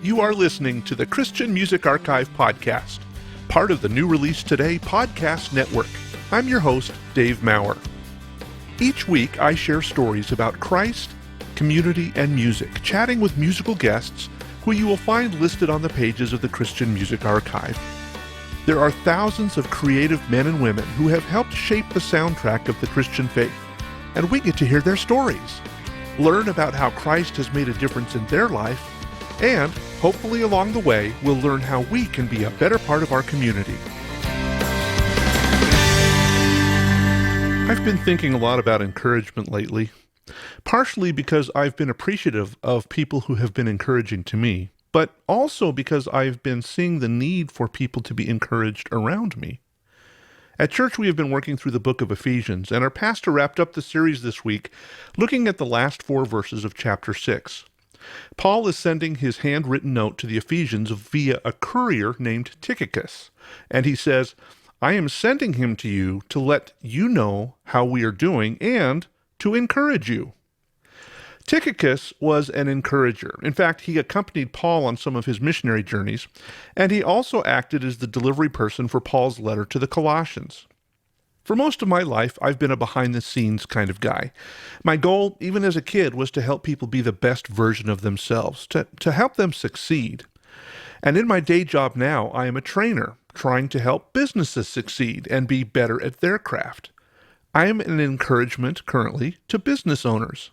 You are listening to the Christian Music Archive podcast, part of the New Release Today podcast network. I'm your host, Dave Maurer. Each week, I share stories about Christ, community, and music, chatting with musical guests who you will find listed on the pages of the Christian Music Archive. There are thousands of creative men and women who have helped shape the soundtrack of the Christian faith, and we get to hear their stories, learn about how Christ has made a difference in their life, and hopefully along the way, we'll learn how we can be a better part of our community. I've been thinking a lot about encouragement lately, partially because I've been appreciative of people who have been encouraging to me, but also because I've been seeing the need for people to be encouraged around me. At church, we have been working through the book of Ephesians, and our pastor wrapped up the series this week looking at the last 4 verses of chapter 6. Paul is sending his handwritten note to the Ephesians via a courier named Tychicus, and he says, I am sending him to you to let you know how we are doing and to encourage you. Tychicus was an encourager. In fact, he accompanied Paul on some of his missionary journeys, and he also acted as the delivery person for Paul's letter to the Colossians. For most of my life, I've been a behind-the-scenes kind of guy. My goal, even as a kid, was to help people be the best version of themselves, to help them succeed. And in my day job now, I am a trainer, trying to help businesses succeed and be better at their craft. I am an encouragement, currently, to business owners.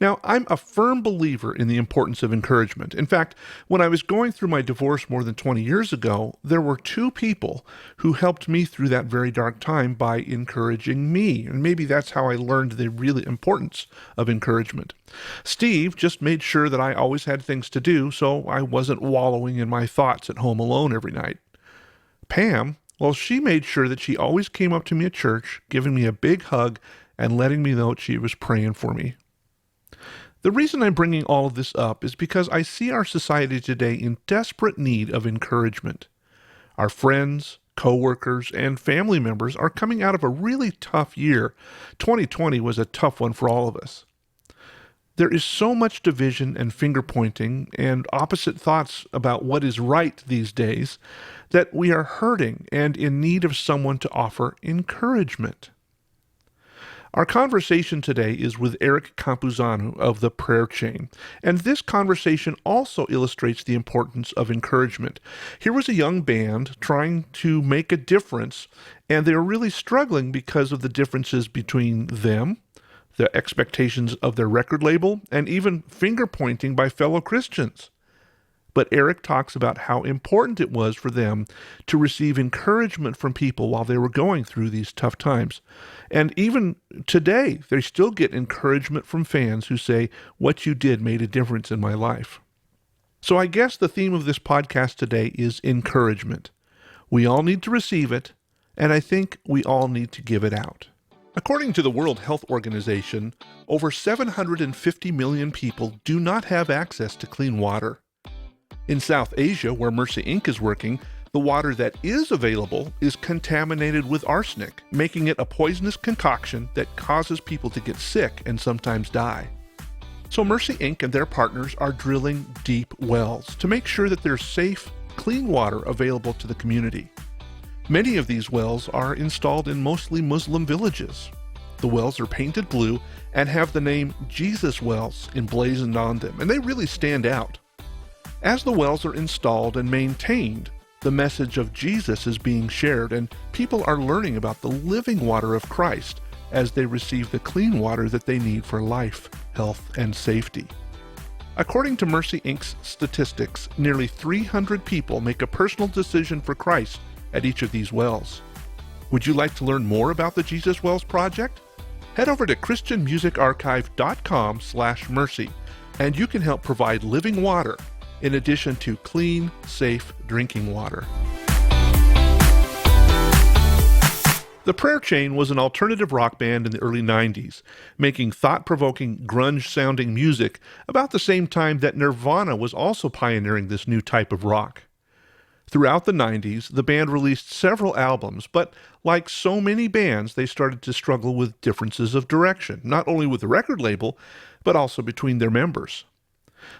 Now, I'm a firm believer in the importance of encouragement. In fact, when I was going through my divorce more than 20 years ago, there were 2 people who helped me through that very dark time by encouraging me. And maybe that's how I learned the real importance of encouragement. Steve just made sure that I always had things to do, so I wasn't wallowing in my thoughts at home alone every night. Pam, well, she made sure that she always came up to me at church, giving me a big hug and letting me know she was praying for me. The reason I'm bringing all of this up is because I see our society today in desperate need of encouragement. Our friends, co-workers, and family members are coming out of a really tough year. 2020 was a tough one for all of us. There is so much division and finger-pointing and opposite thoughts about what is right these days that we are hurting and in need of someone to offer encouragement. Our conversation today is with Eric Campuzano of The Prayer Chain, and this conversation also illustrates the importance of encouragement. Here was a young band trying to make a difference, and they were really struggling because of the differences between them, the expectations of their record label, and even finger-pointing by fellow Christians. But Eric talks about how important it was for them to receive encouragement from people while they were going through these tough times. And even today, they still get encouragement from fans who say, what you did made a difference in my life. So I guess the theme of this podcast today is encouragement. We all need to receive it, and I think we all need to give it out. According to the World Health Organization, over 750 million people do not have access to clean water. In South Asia, where Mercy Inc. is working, the water that is available is contaminated with arsenic, making it a poisonous concoction that causes people to get sick and sometimes die. So Mercy Inc. and their partners are drilling deep wells to make sure that there's safe, clean water available to the community. Many of these wells are installed in mostly Muslim villages. The wells are painted blue and have the name Jesus Wells emblazoned on them, and they really stand out. As the wells are installed and maintained, the message of Jesus is being shared, and people are learning about the living water of Christ as they receive the clean water that they need for life, health, and safety. According to Mercy Inc.'s statistics, nearly 300 people make a personal decision for Christ at each of these wells. Would you like to learn more about the Jesus Wells Project? Head over to christianmusicarchive.com/mercy, and you can help provide living water in addition to clean, safe drinking water. The Prayer Chain was an alternative rock band in the early 90s, making thought-provoking, grunge-sounding music about the same time that Nirvana was also pioneering this new type of rock. Throughout the 90s, the band released several albums, but like so many bands, they started to struggle with differences of direction, not only with the record label, but also between their members.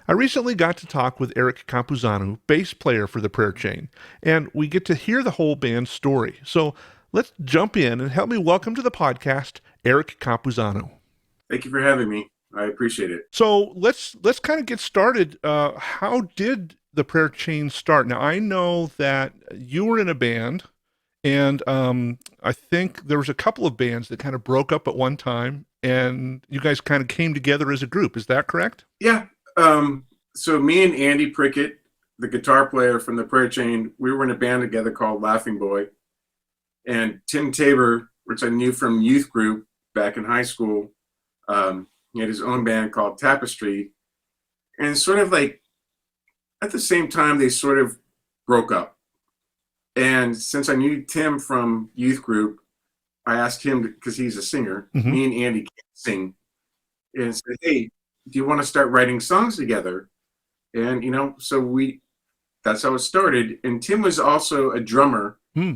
I recently got to talk with Eric Campuzano, bass player for the Prayer Chain, and we get to hear the whole band's story. So let's jump in and help me welcome to the podcast, Eric Campuzano. Thank you for having me. I appreciate it. So let's kind of get started. How did the Prayer Chain start? Now I know that you were in a band, and I think there was a couple of bands that kind of broke up at one time, and you guys kind of came together as a group. Is that correct? Yeah. So me and Andy Prickett, the guitar player from the Prayer Chain, we were in a band together called Laughing Boy. And Tim Tabor, which I knew from youth group back in high school, he had his own band called Tapestry. And sort of like at the same time, they sort of broke up. And since I knew Tim from youth group, I asked him, because he's a singer, Mm-hmm. me and Andy can't sing, and said, hey, do you want to start writing songs together? And, so that's how it started. And Tim was also a drummer. Hmm.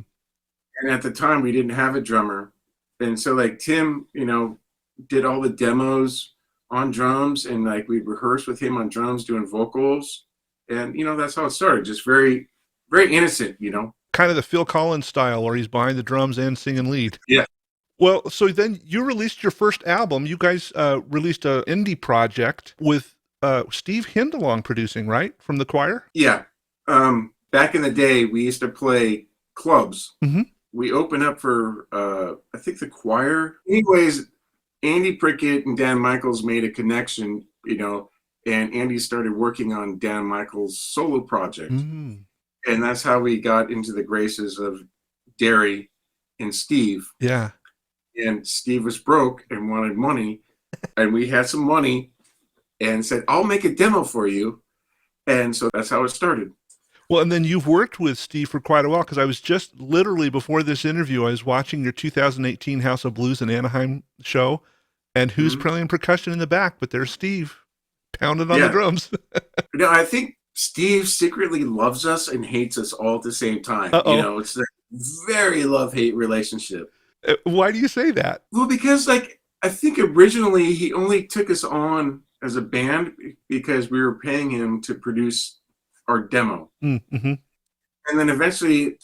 And at the time we didn't have a drummer. And so like Tim, did all the demos on drums, and like we rehearsed with him on drums doing vocals. And, that's how it started. Just very, very innocent, Kind of the Phil Collins style, where he's behind the drums and singing lead. Yeah. Well, so then you released your first album. You guys released an indie project with Steve Hindalong producing, right? From the Choir? Yeah. Back in the day, we used to play clubs. Mm-hmm. We opened up for, I think, the Choir. Anyways, Andy Prickett and Dan Michaels made a connection, and Andy started working on Dan Michaels' solo project. Mm-hmm. And that's how we got into the graces of Derry and Steve. Yeah. And Steve was broke and wanted money. And we had some money and said, I'll make a demo for you. And so that's how it started. Well, and then you've worked with Steve for quite a while, because I was just literally before this interview, I was watching your 2018 House of Blues in Anaheim show, and who's playing percussion in the back? But there's Steve pounding on the drums. I think Steve secretly loves us and hates us all at the same time. Uh-oh. It's a very love-hate relationship. Why do you say that? Well, because I think originally he only took us on as a band because we were paying him to produce our demo. Mm-hmm. And then eventually,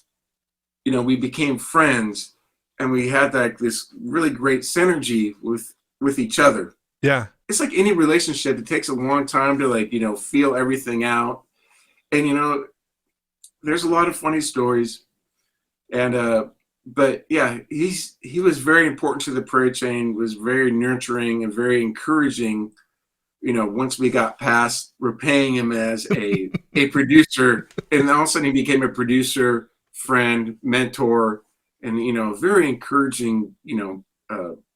we became friends, and we had this really great synergy with each other. Yeah. It's like any relationship. It takes a long time to feel everything out. And, there's a lot of funny stories. And, but yeah, he was very important to the Prayer Chain, was very nurturing and very encouraging. Once we got past, we're paying him as a producer, and all of a sudden he became a producer, friend, mentor, and, very encouraging,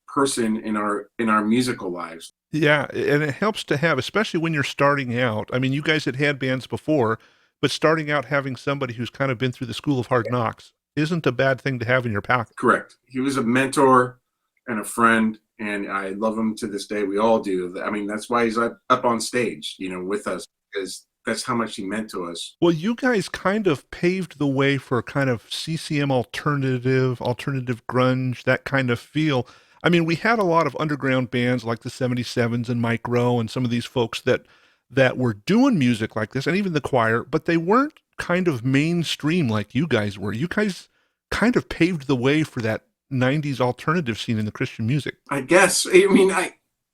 person in our musical lives. Yeah, and it helps to have, especially when you're starting out. I mean, you guys had bands before, but starting out having somebody who's kind of been through the school of hard knocks isn't a bad thing to have in your pocket. Correct. He was a mentor and a friend, and I love him to this day. We all do. I mean, that's why he's up on stage, with us, because that's how much he meant to us. Well, you guys kind of paved the way for kind of CCM alternative grunge, that kind of feel. I mean, we had a lot of underground bands like the 77s and Mike Rowe and some of these folks that were doing music like this, and even the Choir, but they weren't kind of mainstream like you guys were. You guys kind of paved the way for that 90s alternative scene in the Christian music. I guess. I mean,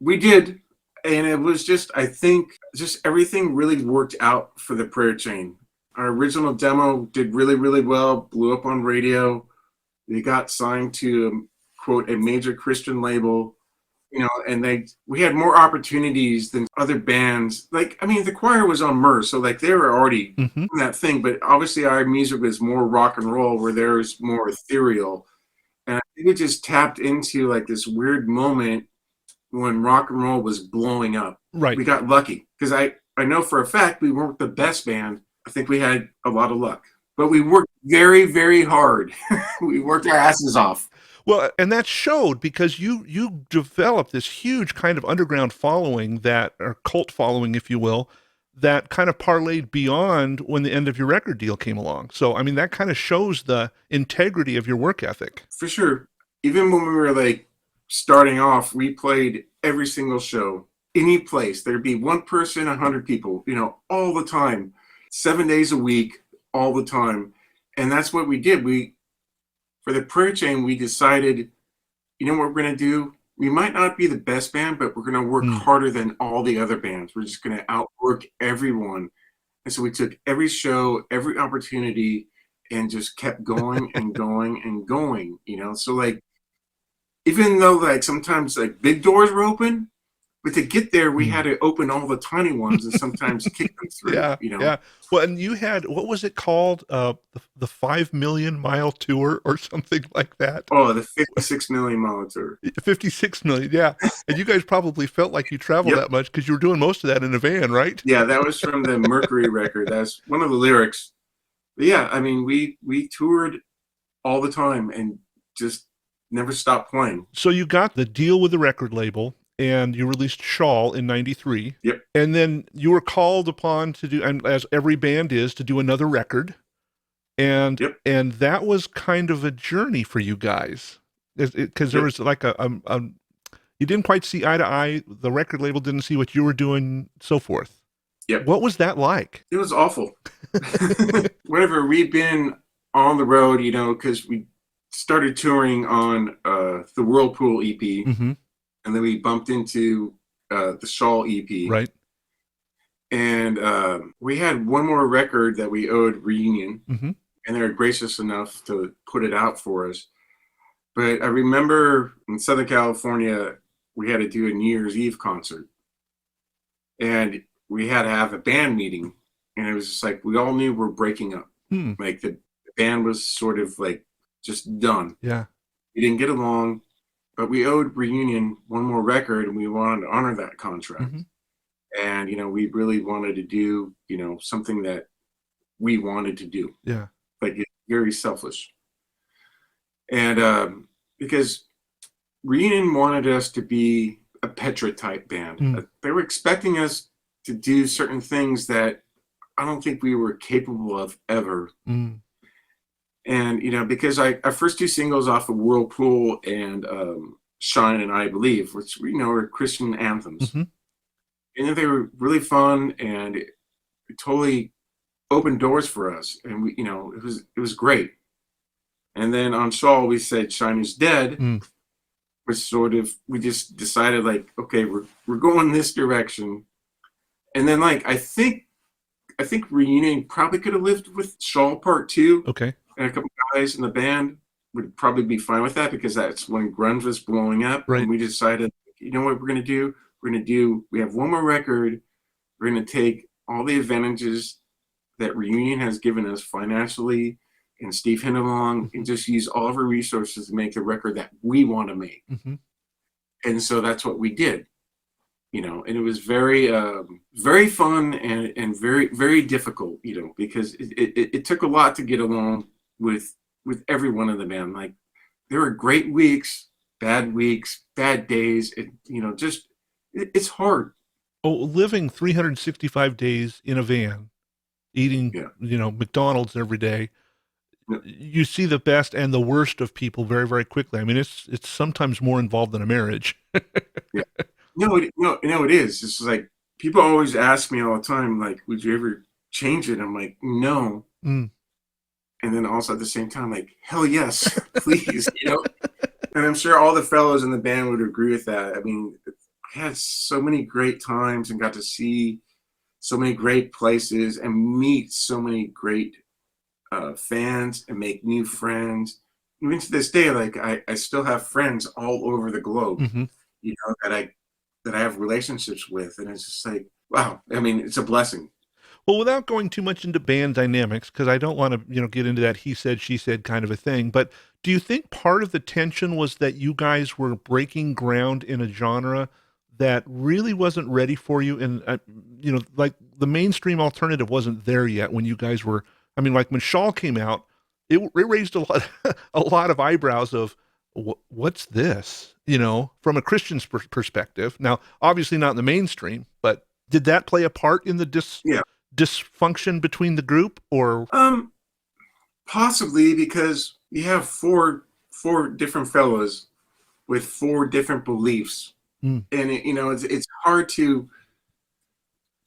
we did, and it was just, I think, just everything really worked out for the Prayer Chain. Our original demo did really, really well, blew up on radio. We got signed to, quote, a major Christian label, and we had more opportunities than other bands. The Choir was on Murs, so they were already in that thing, but obviously our music was more rock and roll, where there was more ethereal. And I think we just tapped into this weird moment when rock and roll was blowing up. Right. We got lucky, because I know for a fact we weren't the best band. I think we had a lot of luck, but we worked very, very hard. We worked our asses off. Well, and that showed, because you developed this huge kind of underground following, or cult following, if you will, that kind of parlayed beyond when the end of your record deal came along. So, I mean, that kind of shows the integrity of your work ethic. For sure. Even when we were starting off, we played every single show. any place. There'd be one person, 100 people, all the time, 7 days a week, all the time. And that's what we did. For the prayer chain, we decided, what we're going to do? We might not be the best band, but we're going to work harder than all the other bands. We're just going to outwork everyone. And so we took every show, every opportunity, and just kept going and going and going, So like, even though like sometimes like big doors were open, but to get there, we had to open all the tiny ones and sometimes kick them through, Yeah. Well, and you had, what was it called? The 5 million mile tour or something like that. Oh, the 56 million mile tour. 56 million, yeah. And you guys probably felt like you traveled that much because you were doing most of that in a van, right? Yeah, that was from the Mercury record. That's one of the lyrics. But yeah, I mean, we toured all the time and just never stopped playing. So you got the deal with the record label and you released Shawl in 93. Yep. And then you were called upon to do, and as every band is, to do another record. And and that was kind of a journey for you guys. Because there was like you didn't quite see eye to eye. The record label didn't see what you were doing, so forth. Yep. What was that like? It was awful. Whenever we've been on the road, because we started touring on the Whirlpool EP, and then we bumped into the Shawl EP. Right. And we had one more record that we owed Reunion, and they were gracious enough to put it out for us. But I remember in Southern California, we had to do a New Year's Eve concert. And we had to have a band meeting. And it was just like, we all knew we're breaking up. Like the band was sort of like just done. Yeah. We didn't get along, but we owed Reunion one more record and we wanted to honor that contract. And, we really wanted to do, something that we wanted to do. Yeah. Like it's very selfish. And because Reunion wanted us to be a Petra type band. They were expecting us to do certain things that I don't think we were capable of ever. And, because our first two singles off of Whirlpool and Shine and I Believe, which, are Christian anthems. And they were really fun and it totally opened doors for us. And we, it was great. And then on Shawl, we said Shine is Dead, which sort of, we just decided like, okay, we're going this direction. And then like, I think Reunion probably could have lived with Shawl Part 2. Okay. And a couple guys in the band would probably be fine with that because that's when grunge was blowing up. Right. And we decided, you know what we're going to do? We have one more record. We're going to take all the advantages that Reunion has given us financially and Steve Hindalong and just use all of our resources to make the record that we want to make. And so that's what we did, and it was very, very fun and very, very difficult, because it took a lot to get along with everyone in the band. Like there were great weeks, bad days, just, it's hard. Oh, living 365 days in a van, eating, McDonald's every day. You see the best and the worst of people very, very quickly. I mean, it's sometimes more involved than a marriage. No, it is. It's like people always ask me all the time, like, would you ever change it? I'm like, no. And then also at the same time, like, hell yes, please, And I'm sure all the fellows in the band would agree with that. I mean, I had so many great times and got to see so many great places and meet so many great fans and make new friends. Even to this day, like I still have friends all over the globe, that I have relationships with, and it's just like, wow. I mean, it's a blessing. Well, without going too much into band dynamics, because I don't want to, get into that he said, she said kind of a thing, but do you think part of the tension was that you guys were breaking ground in a genre that really wasn't ready for you? And, like the mainstream alternative wasn't there yet when you guys were, I mean, like when Shawl came out, it raised a lot of eyebrows of, what's this, from a Christian's perspective. Now, obviously not in the mainstream, but did that play a part in the dysfunction between the group, or? Possibly, because you have four different fellows with four different beliefs, Mm. And it's hard to.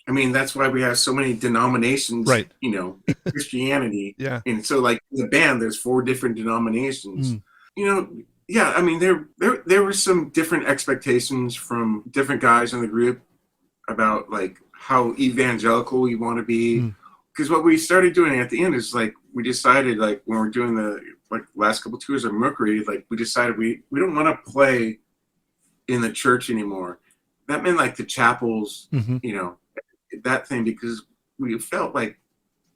I mean, that's why we have so many denominations, Right. in Christianity. Yeah. And so, like in the band, there's 4 different denominations. Mm. You know, yeah. I mean, there were some different expectations from different guys in the group about like how evangelical we want to be. Mm. Because what we started doing at the end is like we decided, like when we're doing the like last couple tours of Mercury, like we decided we don't want to play in the church anymore. That meant like the chapels, Mm-hmm. that thing, because we felt like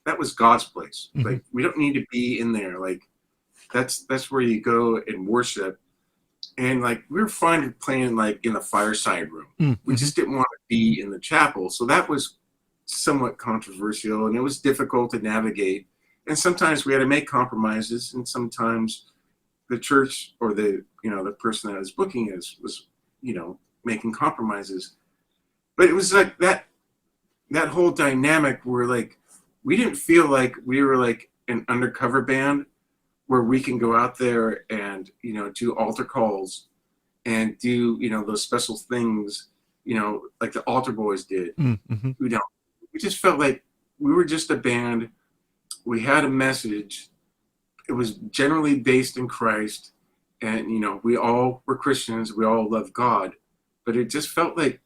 that was God's place. Mm-hmm. Like we don't need to be in there. Like that's where you go and worship. And like we were fine playing like in the fireside room. Mm-hmm. We just didn't want to be in the chapel. So that was somewhat controversial, and it was difficult to navigate. And sometimes we had to make compromises, and sometimes the church or the the person that was booking us was making compromises. But it was like that whole dynamic where like we didn't feel like we were like an undercover band where we can go out there and do altar calls and do those special things like the altar boys did. Mm-hmm. We just felt like we were just a band. We had a message. It was generally based in Christ, and we all were Christians. We all loved God, but it just felt like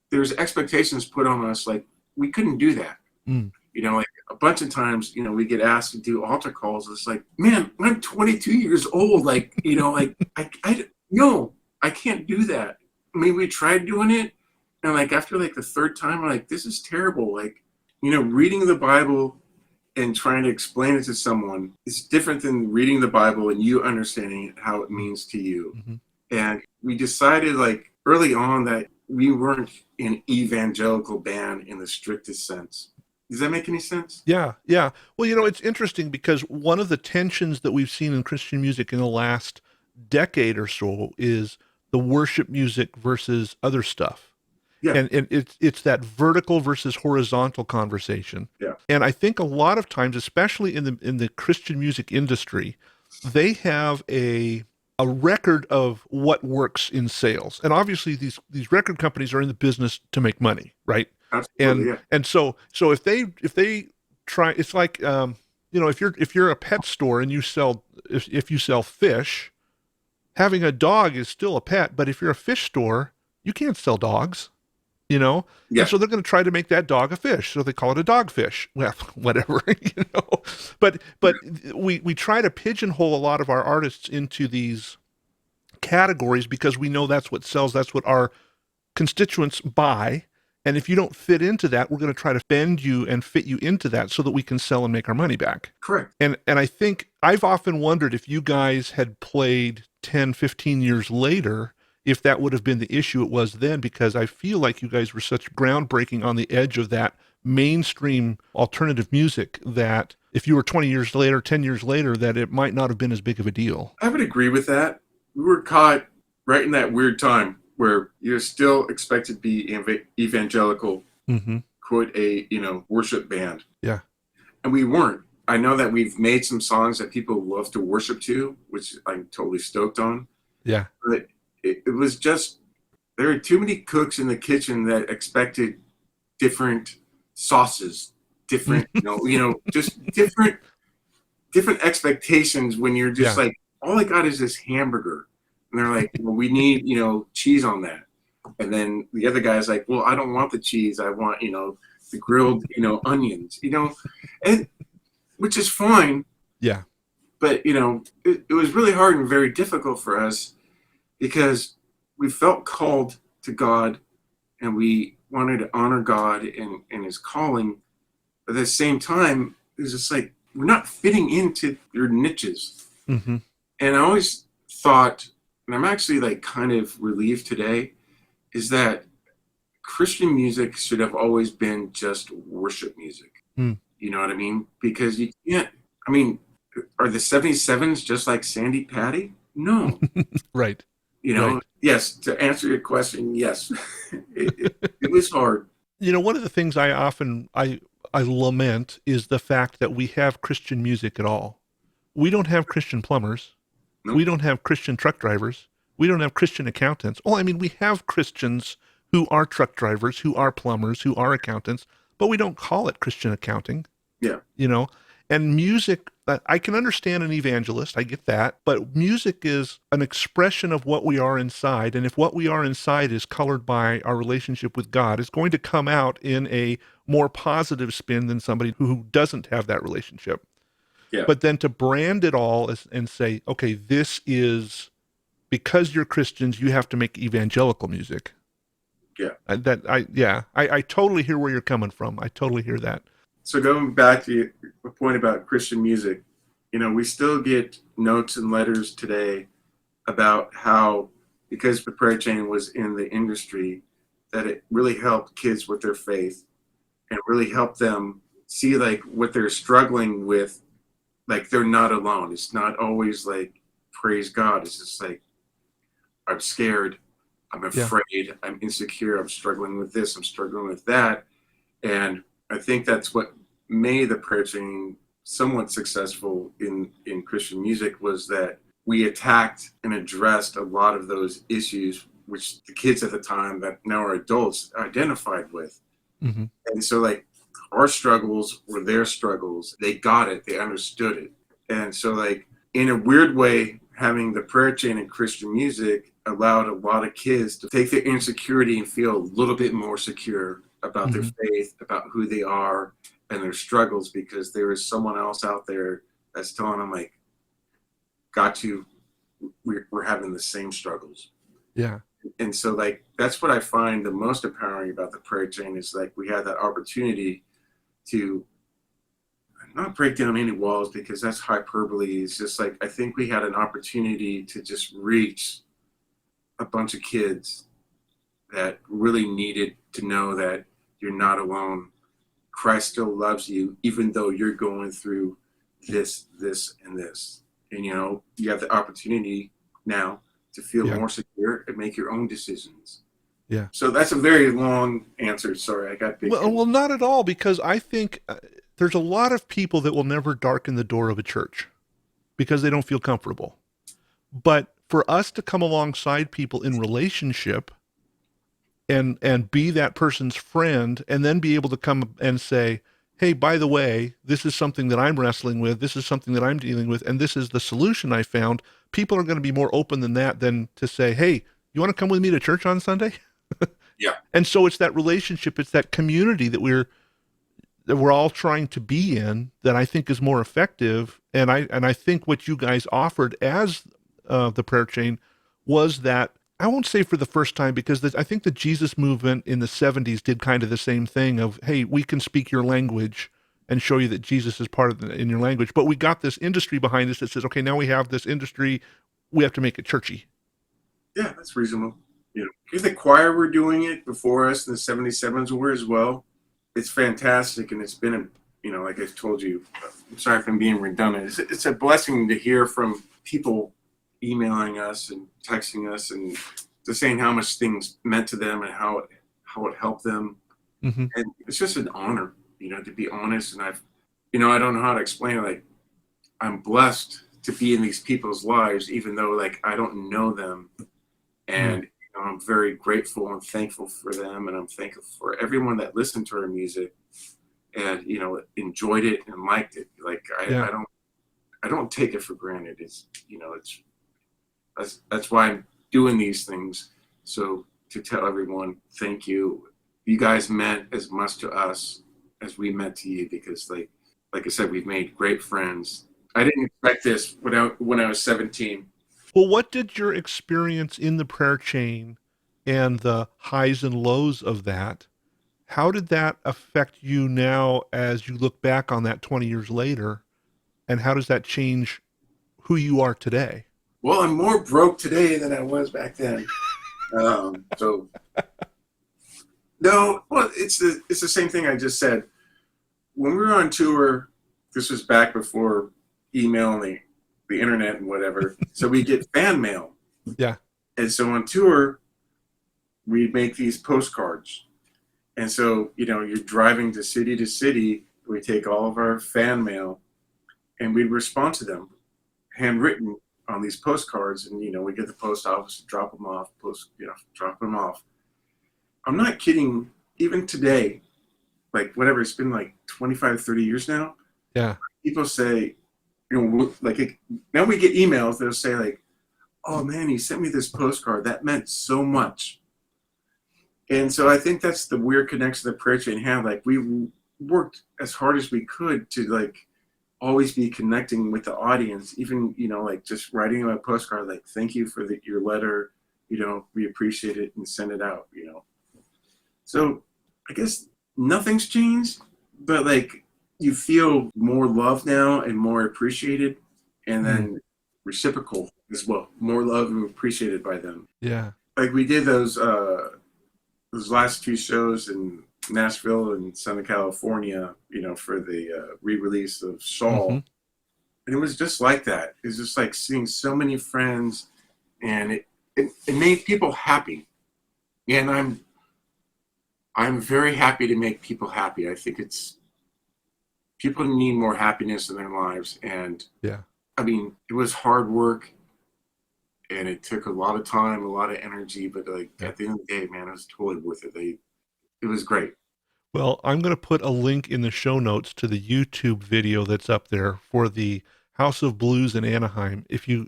there's expectations put on us, like we couldn't do that. Mm. Like a bunch of times, we get asked to do altar calls. It's like, man, I'm 22 years old. Like, like no, I can't do that. I mean, we tried doing it, and like after like the 3rd time, we're like, this is terrible. Like, reading the Bible and trying to explain it to someone is different than reading the Bible and you understanding how it means to you. Mm-hmm. And we decided like early on that we weren't an evangelical band in the strictest sense. Does that make any sense? Yeah, yeah. Well, it's interesting because one of the tensions that we've seen in Christian music in the last decade or so is the worship music versus other stuff. Yeah. And it's that vertical versus horizontal conversation. Yeah. And I think a lot of times, especially in the Christian music industry, they have a record of what works in sales. And obviously these record companies are in the business to make money, right? Absolutely, yeah. And so if they try, it's like if you're a pet store and you sell if you sell fish, having a dog is still a pet, but if you're a fish store, you can't sell dogs. Yeah. And so they're going to try to make that dog a fish. So they call it a dogfish. Well, whatever, But we try to pigeonhole a lot of our artists into these categories because we know that's what sells. That's what our constituents buy. And if you don't fit into that, we're going to try to bend you and fit you into that so that we can sell and make our money back. Correct. And I think I've often wondered if you guys had played 10, 15 years later, if that would have been the issue it was then, because I feel like you guys were such groundbreaking on the edge of that mainstream alternative music that if you were 20 years later, 10 years later, that it might not have been as big of a deal. I would agree with that. We were caught right in that weird time where you're still expected to be evangelical, Mm-hmm. quote, a worship band. Yeah. And we weren't. I know that we've made some songs that people love to worship to, which I'm totally stoked on. Yeah. But it was just, there are too many cooks in the kitchen that expected different sauces, different, just different expectations when you're just like, all I got is this hamburger. And they're like, well, we need, cheese on that. And then the other guy's like, well, I don't want the cheese. I want, the grilled, onions, and which is fine. Yeah. But, it was really hard and very difficult for us because we felt called to God and we wanted to honor God and his calling. But at the same time, it was just like, we're not fitting into your niches. Mm-hmm. And I always thought, and I'm actually like kind of relieved today, is that Christian music should have always been just worship music. Mm. You know what I mean? Because you can't, are the 77s just like Sandy Patty? No. Right. Right. Yes, to answer your question, yes. it was hard. One of the things I often I lament is the fact that we have Christian music at all. We don't have Christian plumbers. Nope. We don't have Christian truck drivers. We don't have Christian accountants. Well, I mean, we have Christians who are truck drivers, who are plumbers, who are accountants, but we don't call it Christian accounting, Yeah. you know? And music, I can understand an evangelist, I get that, but music is an expression of what we are inside. And if what we are inside is colored by our relationship with God, it's going to come out in a more positive spin than somebody who doesn't have that relationship. Yeah. But then to brand it all and say, okay, this is because you're Christians, you have to make evangelical music. Yeah. I totally hear where you're coming from. I totally hear that. So going back to the point about Christian music, we still get notes and letters today about how, because the prayer chain was in the industry, that it really helped kids with their faith and really helped them see like what they're struggling with, like they're not alone. It's not always like, praise God. It's just like, I'm scared, I'm afraid, I'm insecure, I'm struggling with this, I'm struggling with that. And I think that's what made the prayer chain somewhat successful in Christian music, was that we attacked and addressed a lot of those issues which the kids at the time that now are adults identified with. Mm-hmm. And so like our struggles were their struggles. They got it, they understood it. And so like in a weird way, having the prayer chain in Christian music allowed a lot of kids to take their insecurity and feel a little bit more secure about their faith, about who they are and their struggles, because there is someone else out there that's telling them like, got you, we're having the same struggles. Yeah. And so like, that's what I find the most empowering about the prayer chain, is like we had that opportunity to not break down any walls, because that's hyperbole. It's just like, I think we had an opportunity to just reach a bunch of kids that really needed to know that you're not alone. Christ still loves you, even though you're going through this, and this. And, you have the opportunity now to feel more secure and make your own decisions. Yeah. So that's a very long answer. Sorry, I got big. Well, not at all, because I think there's a lot of people that will never darken the door of a church because they don't feel comfortable. But for us to come alongside people in relationship and be that person's friend, and then be able to come and say, hey, by the way, this is something that I'm wrestling with, this is something that I'm dealing with, and this is the solution I found, people are going to be more open than that than to say, hey, you want to come with me to church on Sunday? Yeah. And so it's that relationship, it's that community that we're all trying to be in, that I think is more effective. And I think what you guys offered as the prayer chain was that, I won't say for the first time, because I think the Jesus movement in the 70s did kind of the same thing of, hey, we can speak your language and show you that Jesus is part of in your language. But we got this industry behind us that says, okay, now we have this industry, we have to make it churchy. Yeah, that's reasonable. The choir were doing it before us, and the 77s were as well. It's fantastic, and it's been like I've told you, I'm sorry if I'm being redundant. It's a blessing to hear from people emailing us and texting us and just saying how much things meant to them and how it helped them. Mm-hmm. And it's just an honor, to be honest. And I don't know how to explain it. Like, I'm blessed to be in these people's lives, even though like I don't know them. And I'm very grateful and thankful for them, and I'm thankful for everyone that listened to our music and enjoyed it and liked it. Like I don't take it for granted. It's that's why I'm doing these things. So to tell everyone, thank you. You guys meant as much to us as we meant to you, because like I said, we've made great friends. I didn't expect this when I was 17. Well, what did your experience in the prayer chain and the highs and lows of that, how did that affect you now as you look back on that 20 years later? And how does that change who you are today? Well, I'm more broke today than I was back then. So no, well, it's the same thing I just said. When we were on tour, this was back before email and the internet and whatever. So we get fan mail. Yeah. And so on tour, we'd make these postcards. And so, you're driving to city, we take all of our fan mail and we'd respond to them, handwritten on these postcards, and we get the post office to drop them off, drop them off. I'm not kidding. Even today, like whatever, it's been like 25, 30 years now. Yeah. People say, now we get emails. They'll say like, "Oh man, he sent me this postcard. That meant so much." And so I think that's the weird connection that Prayer Chain had. Like we worked as hard as we could to like always be connecting with the audience, even like just writing them a postcard, like thank you for your letter. We appreciate it, and send it out. So I guess nothing's changed, but like you feel more love now and more appreciated, and then reciprocal as well. More love and appreciated by them. Yeah. Like we did those last two shows in Nashville and Southern California, for the re-release of Shawl. Mm-hmm. And it was just like that. It was just like seeing so many friends, and it made people happy. And I'm very happy to make people happy. I think people need more happiness in their lives. And yeah, I mean, it was hard work, and it took a lot of time, a lot of energy, but like at the end of the day, man, it was totally worth it. It was great. Well, I'm going to put a link in the show notes to the YouTube video that's up there for the House of Blues in Anaheim. If you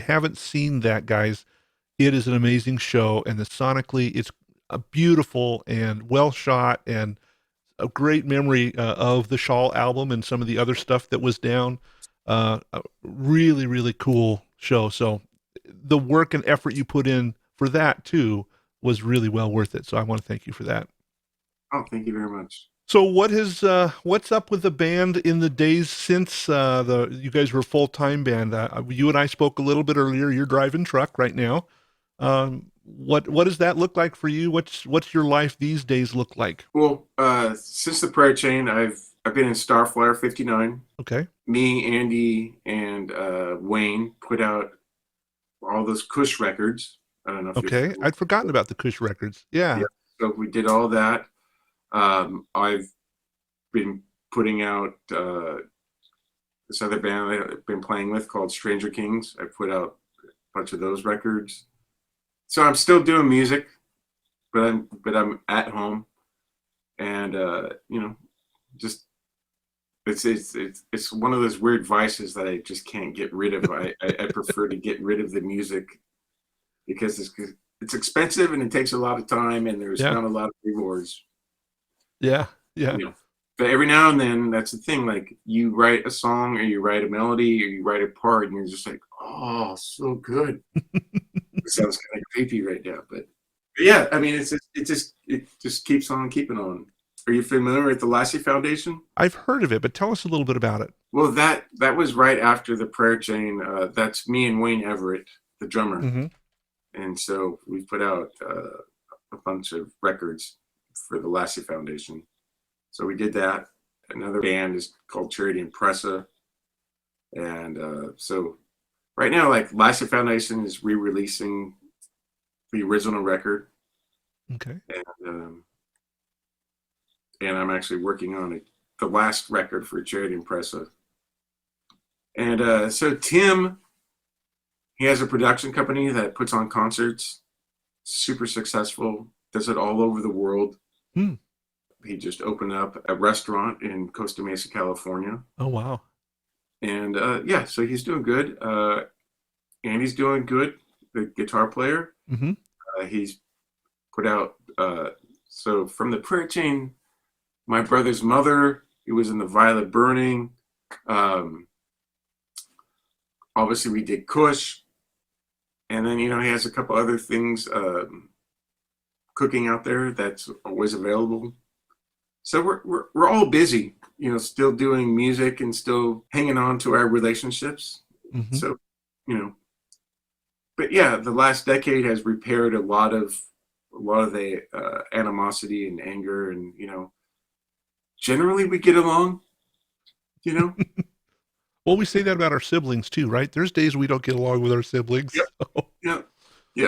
haven't seen that, guys, it is an amazing show, and sonically, it's a beautiful and well shot, and a great memory of the Shawl album and some of the other stuff that was down. A really, really cool show. So the work and effort you put in for that too was really well worth it. So I want to thank you for that. Oh, thank you very much. So what's up with the band in the days since you guys were a full-time band? You and I spoke a little bit earlier. You're driving truck right now. What does that look like for you? What's your life these days look like? Well, since the Prayer Chain, I've been in Starflyer 59. Okay. Me, Andy, and Wayne put out all those Kush records. I don't know if Okay. I'd forgotten about the Kush records. Yeah. So we did all that. I've been putting out this other band I've been playing with called Stranger Kings. I put out a bunch of those records. So I'm still doing music, but I'm at home, and just it's one of those weird vices that I just can't get rid of. I prefer to get rid of the music because it's expensive and it takes a lot of time, and there's not a lot of rewards. Yeah. But every now and then, that's the thing. Like you write a song, or you write a melody, or you write a part, and you're just like, oh, so good. It sounds kind of creepy right now, but yeah, I mean, it just keeps on keeping on. Are you familiar with the Lassie Foundation? I've heard of it, but tell us a little bit about it. Well, that was right after the Prayer Chain. That's me and Wayne Everett, the drummer, and so we put out a bunch of records for the Lassie Foundation. So we did that. Another band is called Charity and Pressa, and so right now, like Lassie Foundation is re-releasing the original record. Okay. And I'm actually working on the last record for Charity and Pressa. And so Tim, he has a production company that puts on concerts, super successful, does it all over the world. He just opened up a restaurant in Costa Mesa, California. Oh, wow. And so he's doing good. Andy's doing good, the guitar player. He's put out, so from the Prayer Chain, My Brother's Mother, he was in the Violet Burning. Obviously, we did Kush. And then, he has a couple other things cooking out there that's always available. So we're all busy, still doing music and still hanging on to our relationships. So, but yeah, the last decade has repaired a lot of the animosity and anger, and generally we get along. Well, we say that about our siblings too, right? There's days we don't get along with our siblings. Yeah.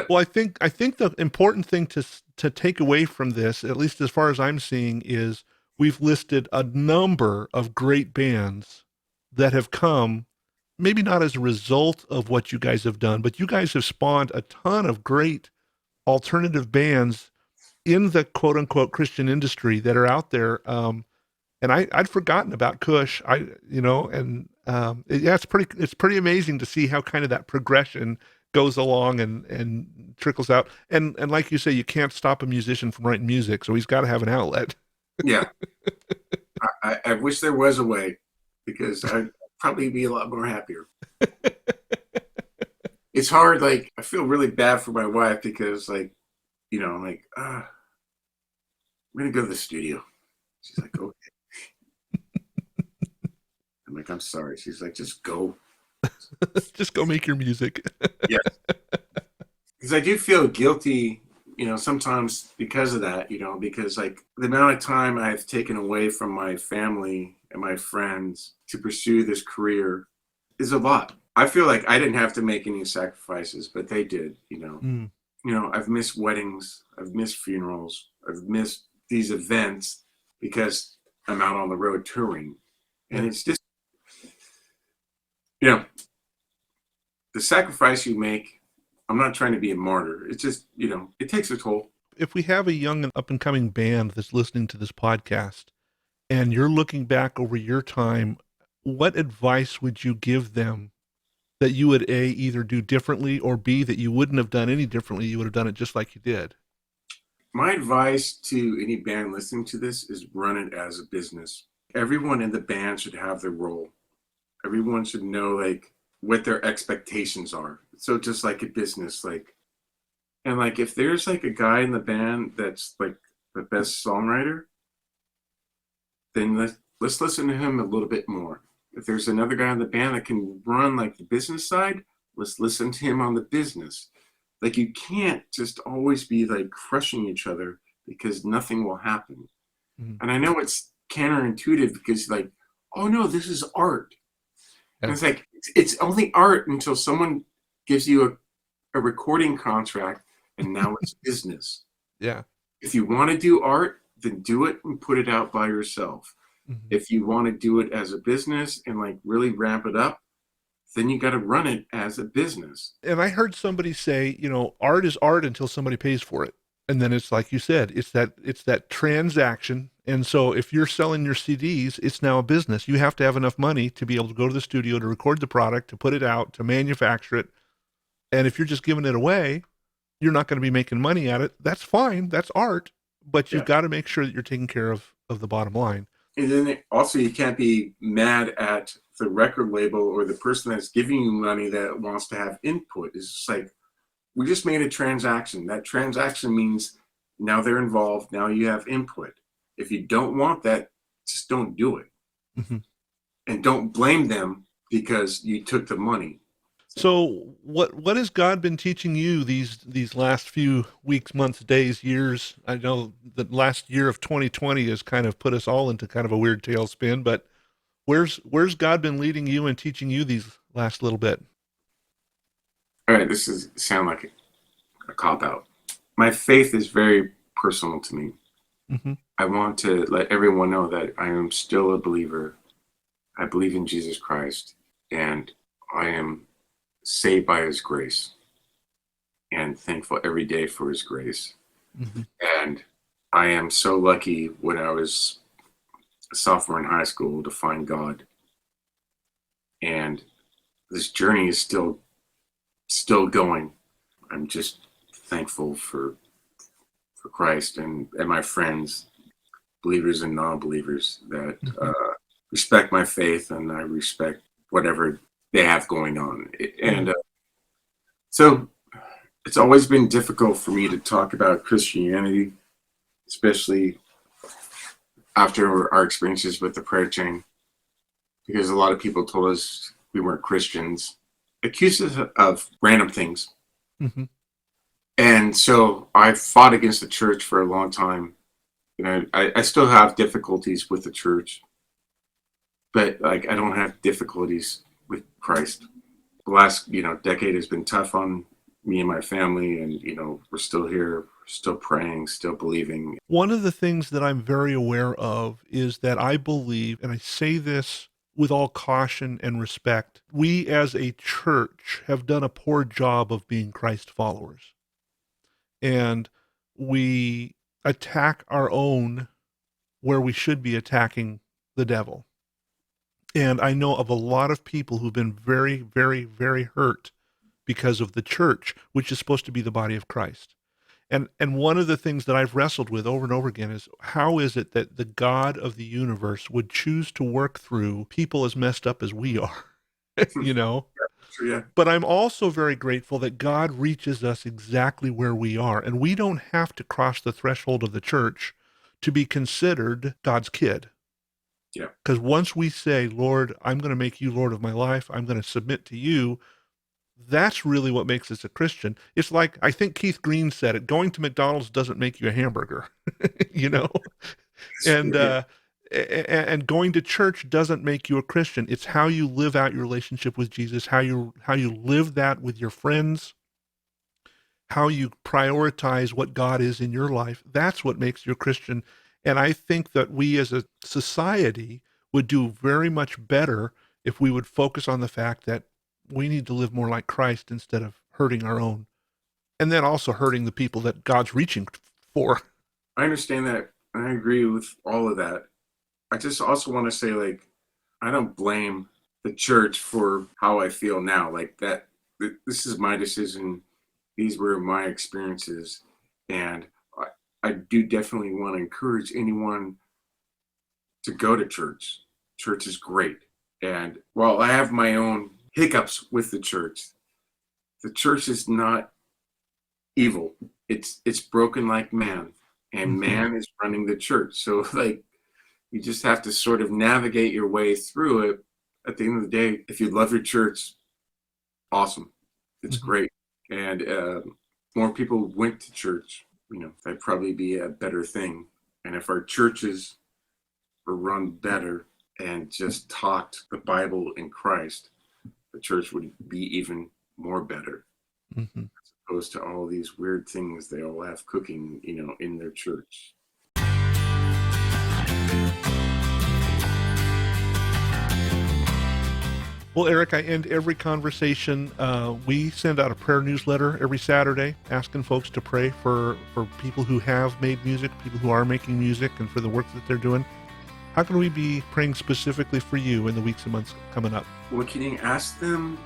Well, I think the important thing to take away from this, at least as far as I'm seeing, is we've listed a number of great bands that have come maybe not as a result of what you guys have done, but you guys have spawned a ton of great alternative bands in the quote unquote Christian industry that are out there. And I'd forgotten about Kush. Yeah, it's pretty amazing to see how kind of that progression goes along and trickles out. And like you say, you can't stop a musician from writing music, so he's got to have an outlet. Yeah. I wish there was a way, because I'd probably be a lot more happier. It's hard. Like, I feel really bad for my wife because, like, I'm like, I'm going to go to the studio. She's like, okay. I'm like, I'm sorry. She's like, just go. Just go make your music. Yes. Because I do feel guilty, sometimes because of that, because, like, the amount of time I've taken away from my family and my friends to pursue this career is a lot. I feel like I didn't have to make any sacrifices, but they did, Mm. I've missed weddings, I've missed funerals, I've missed these events because I'm out on the road touring. And it's just, the sacrifice you make, I'm not trying to be a martyr. It's just, it takes a toll. If we have a young and up and coming band that's listening to this podcast and you're looking back over your time, what advice would you give them that you would A, either do differently, or B, that you wouldn't have done any differently? You would have done it just like you did. My advice to any band listening to this is run it as a business. Everyone in the band should have their role. Everyone should know, like, what their expectations are. So just like a business, and like, if there's like a guy in the band that's like the best songwriter, then let's listen to him a little bit more. If there's another guy in the band that can run like the business side, let's listen to him on the business. Like, you can't just always be like crushing each other, because nothing will happen. Mm-hmm. And I know it's counterintuitive, because, like, oh no, this is art. Yeah. And it's like, it's only art until someone gives you a recording contract, and now it's business. Yeah. If you want to do art, then do it and put it out by yourself. Mm-hmm. If you want to do it as a business and like really ramp it up, then you got to run it as a business. And I heard somebody say, art is art until somebody pays for it. And then it's like you said, it's that transaction. And so if you're selling your CDs, it's now a business. You have to have enough money to be able to go to the studio, to record the product, to put it out, to manufacture it. And if you're just giving it away, you're not going to be making money at it. That's fine. That's art. But you've got to make sure that you're taking care of the bottom line. And then also, you can't be mad at the record label or the person that's giving you money that wants to have input. It's just like, we just made a transaction. That transaction means now they're involved. Now you have input. If you don't want that, just don't do it. Mm-hmm. And don't blame them because you took the money. So what has God been teaching you these last few weeks, months, days, years? I know the last year of 2020 has kind of put us all into kind of a weird tailspin, but where's God been leading you and teaching you these last little bit? All right, this is sound like a cop-out. My faith is very personal to me. Mm-hmm. I want to let everyone know that I am still a believer. I believe in Jesus Christ, and I am saved by his grace, and thankful every day for his grace. Mm-hmm. And I am so lucky, when I was a sophomore in high school, to find God. And this journey is still going. I'm just thankful for Christ and my friends, believers and non-believers, that respect my faith, and I respect whatever they have going on. And so it's always been difficult for me to talk about Christianity, especially after our experiences with the prayer chain, because a lot of people told us we weren't Christians, accused us of random things. Mm-hmm. And so I fought against the church for a long time. I still have difficulties with the church, but like, I don't have difficulties with Christ. The last, decade has been tough on me and my family, and, we're still here, still praying, still believing. One of the things that I'm very aware of is that I believe, and I say this with all caution and respect, we as a church have done a poor job of being Christ followers. And we attack our own where we should be attacking the devil. And I know of a lot of people who've been very, very, very hurt because of the church, which is supposed to be the body of Christ. And one of the things that I've wrestled with over and over again is, how is it that the God of the universe would choose to work through people as messed up as we are? you know? Yeah. But I'm also very grateful that God reaches us exactly where we are, and we don't have to cross the threshold of the church to be considered God's kid. Yeah. Because once we say, Lord, I'm going to make you Lord of my life, I'm going to submit to you, that's really what makes us a Christian. It's like, I think Keith Green said it, going to McDonald's doesn't make you a hamburger, you know? And going to church doesn't make you a Christian. It's how you live out your relationship with Jesus, how you live that with your friends, how you prioritize what God is in your life. That's what makes you a Christian. And I think that we as a society would do very much better if we would focus on the fact that we need to live more like Christ instead of hurting our own. And then also hurting the people that God's reaching for. I understand that. I agree with all of that. I just also want to say, like, I don't blame the church for how I feel now. Like, that, this is my decision. These were my experiences. And I do definitely want to encourage anyone to go to church. Church is great. And while I have my own hiccups with the church is not evil. It's broken like man, and man is running the church. So, like, you just have to sort of navigate your way through it. At the end of the day, if you love your church, awesome. It's great. And more people went to church, you know, that'd probably be a better thing. And if our churches were run better and just taught the Bible and Christ, the church would be even more better, as opposed to all these weird things they all have cooking, you know, in their church. Well, Eric, I end every conversation. We send out a prayer newsletter every Saturday asking folks to pray for people who have made music, people who are making music, and for the work that they're doing. How can we be praying specifically for you in the weeks and months coming up? Well, can you ask them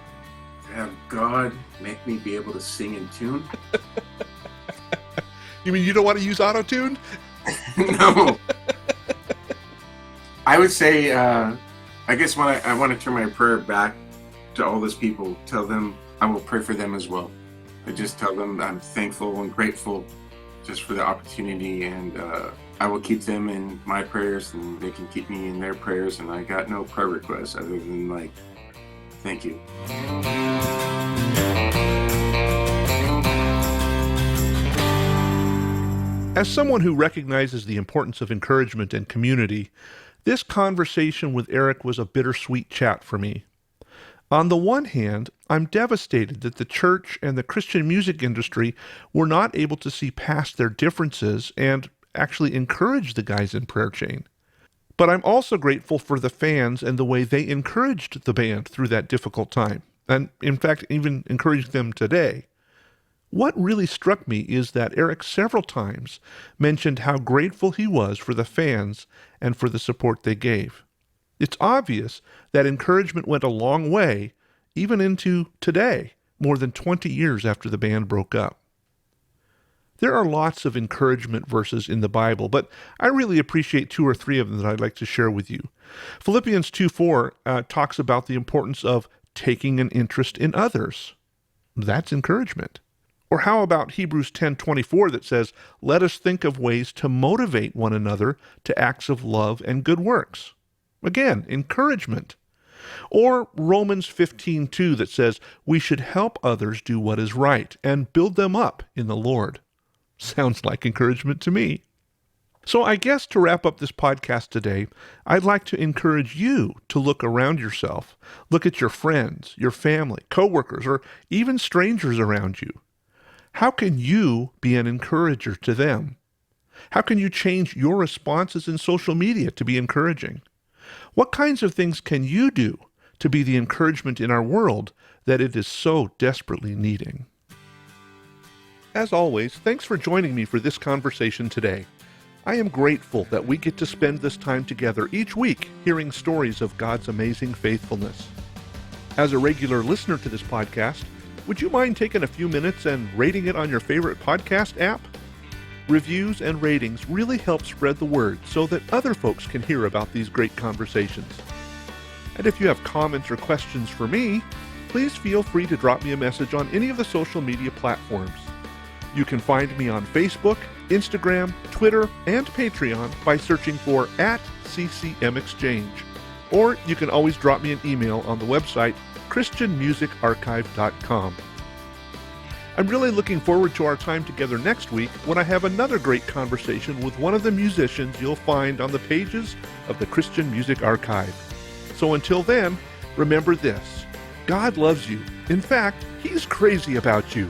to have God make me be able to sing in tune? You mean you don't want to use auto-tune? No. I would say, I guess when I want to turn my prayer back to all those people, tell them I will pray for them as well. I just tell them I'm thankful and grateful just for the opportunity, and I will keep them in my prayers, and they can keep me in their prayers. And I got no prayer requests other than, like, thank you. As someone who recognizes the importance of encouragement and community, this conversation with Eric was a bittersweet chat for me. On the one hand, I'm devastated that the church and the Christian music industry were not able to see past their differences and actually encourage the guys in Prayer Chain. But I'm also grateful for the fans and the way they encouraged the band through that difficult time, and in fact, even encouraged them today. What really struck me is that Eric several times mentioned how grateful he was for the fans and for the support they gave. It's obvious that encouragement went a long way, even into today, more than 20 years after the band broke up. There are lots of encouragement verses in the Bible, but I really appreciate 2 or 3 of them that I'd like to share with you. Philippians 2:4 talks about the importance of taking an interest in others. That's encouragement. Or how about Hebrews 10:24 that says, "Let us think of ways to motivate one another to acts of love and good works." Again, encouragement. Or Romans 15:2 that says, "We should help others do what is right and build them up in the Lord." Sounds like encouragement to me. So I guess to wrap up this podcast today, I'd like to encourage you to look around yourself. Look at your friends, your family, coworkers, or even strangers around you. How can you be an encourager to them? How can you change your responses in social media to be encouraging? What kinds of things can you do to be the encouragement in our world that it is so desperately needing? As always, thanks for joining me for this conversation today. I am grateful that we get to spend this time together each week hearing stories of God's amazing faithfulness. As a regular listener to this podcast, would you mind taking a few minutes and rating it on your favorite podcast app? Reviews and ratings really help spread the word so that other folks can hear about these great conversations. And if you have comments or questions for me, please feel free to drop me a message on any of the social media platforms. You can find me on Facebook, Instagram, Twitter, and Patreon by searching for @CCMExchange. Or you can always drop me an email on the website christianmusicarchive.com. I'm really looking forward to our time together next week when I have another great conversation with one of the musicians you'll find on the pages of the Christian Music Archive. So until then, remember this: God loves you. In fact, He's crazy about you.